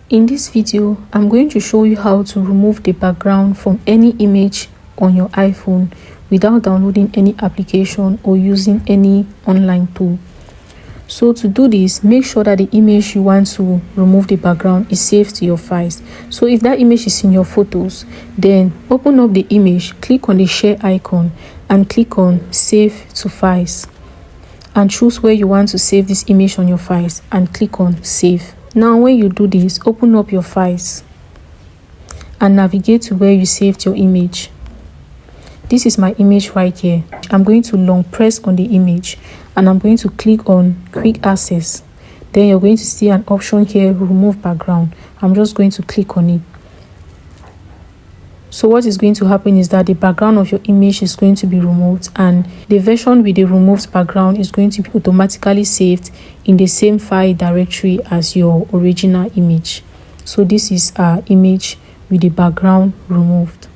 In this video, I'm going to show you how to remove the background from any image on your iPhone without downloading any application or using any online tool. So to do this, make sure that the image you want to remove the background is saved to your files. So if that image is in your photos, then open up the image, click on the share icon and click on save to files, and choose where you want to save this image on your files and click on save. Now when you do this, open up your files and navigate to where you saved your image. This is my image right here. I'm going to long press on the image and I'm going to click on quick access. Then you're going to see an option here, remove background. I'm just going to click on it. So what is going to happen is that the background of your image is going to be removed, and the version with the removed background is going to be automatically saved in the same file directory as your original image. So this is our image with the background removed.